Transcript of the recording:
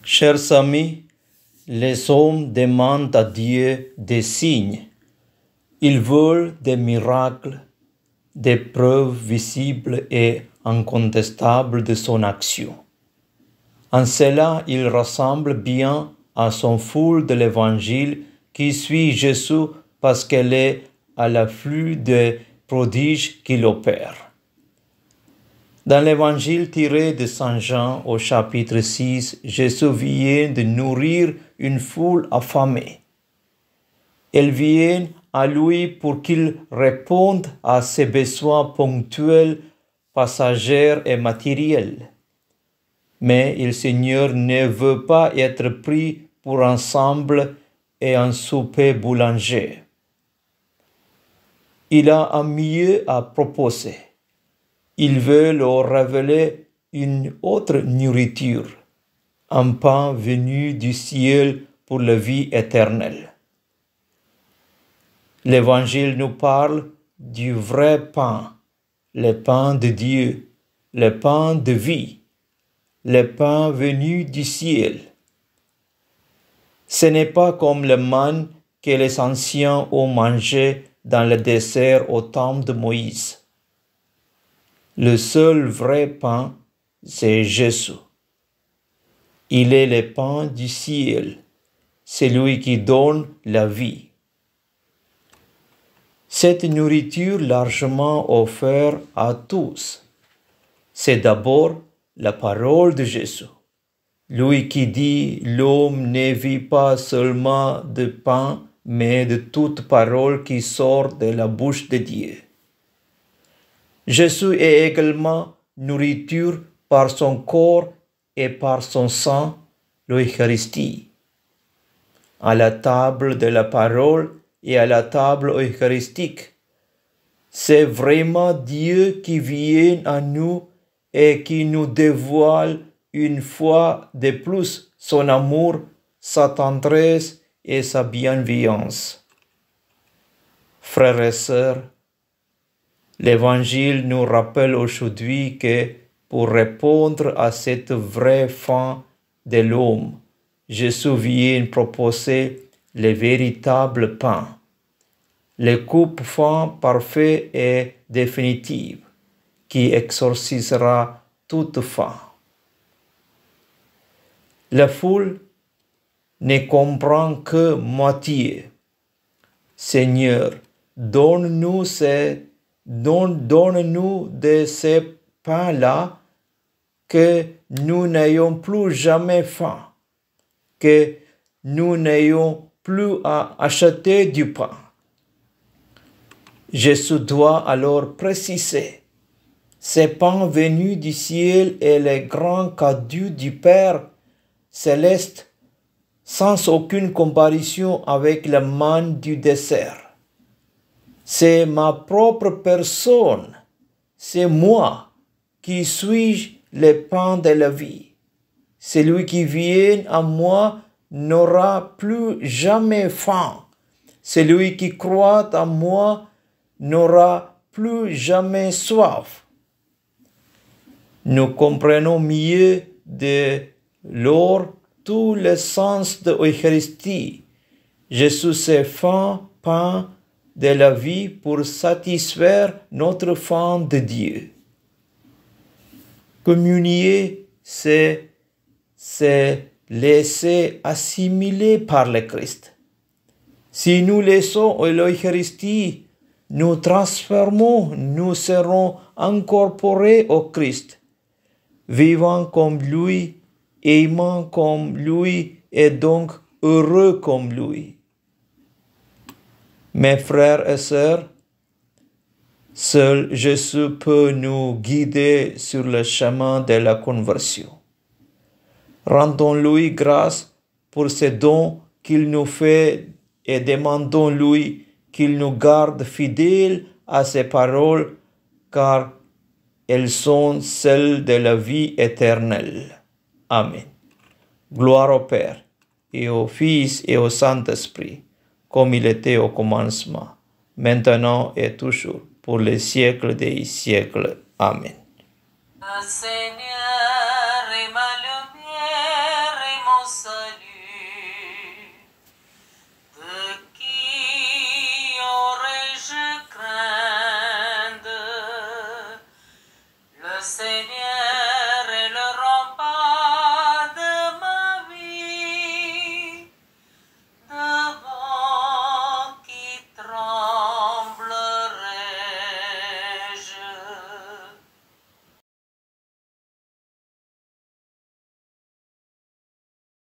Chers amis, les hommes demandent à Dieu des signes. Ils veulent des miracles, des preuves visibles et incontestables de son action. En cela, il ressemble bien à son foule de l'Évangile qui suit Jésus parce qu'elle est à l'afflux des prodiges qu'il opère. Dans l'Évangile tiré de Saint Jean au chapitre 6, Jésus vient de nourrir une foule affamée. Elle vient à lui pour qu'il réponde à ses besoins ponctuels, passagers et matériels. Mais le Seigneur ne veut pas être pris pour ensemble et un souper boulanger. Il a un mieux à proposer. Il veut leur révéler une autre nourriture, un pain venu du ciel pour la vie éternelle. L'Évangile nous parle du vrai pain, le pain de Dieu, le pain de vie, le pain venu du ciel. Ce n'est pas comme le manne que les anciens ont mangé dans le désert au temps de Moïse. Le seul vrai pain, c'est Jésus. Il est le pain du ciel, celui qui donne la vie. Cette nourriture largement offerte à tous, c'est d'abord la parole de Jésus. Lui qui dit « L'homme ne vit pas seulement de pain, mais de toute parole qui sort de la bouche de Dieu ». Jésus est également nourriture par son corps et par son sang, l'Eucharistie. À la table de la parole et à la table eucharistique, c'est vraiment Dieu qui vient à nous et qui nous dévoile une fois de plus son amour, sa tendresse et sa bienveillance. Frères et sœurs, l'Évangile nous rappelle aujourd'hui que pour répondre à cette vraie faim de l'homme, Jésus vient proposer le véritable pain, le coupe-faim parfait et définitif qui exorcisera toute faim. La foule ne comprend que moitié. Seigneur, donne-nous de ces pains-là que nous n'ayons plus jamais faim, que nous n'ayons plus à acheter du pain. Jésus doit alors préciser, ce pain venu du ciel est le grand cadeau du Père céleste, sans aucune comparaison avec le manne du désert. C'est ma propre personne, c'est moi qui suis le pain de la vie. Celui qui vient à moi n'aura plus jamais faim. Celui qui croit en moi n'aura plus jamais soif. Nous comprenons mieux de lors tout le sens de l'Eucharistie. Jésus s'est fait pain de la vie pour satisfaire notre faim de Dieu. Communier, c'est se laisser assimiler par le Christ. Si nous laissons l'Eucharistie, nous transformons, nous serons incorporés au Christ, vivant comme lui, aimant comme lui et donc heureux comme lui. Mes frères et sœurs, seul Jésus peut nous guider sur le chemin de la conversion. Rendons-lui grâce pour ces dons qu'il nous fait et demandons-lui qu'il nous garde fidèles à ses paroles, car elles sont celles de la vie éternelle. Amen. Gloire au Père, et au Fils, et au Saint-Esprit, comme il était au commencement, maintenant et toujours, pour les siècles des siècles. Amen. Seigneur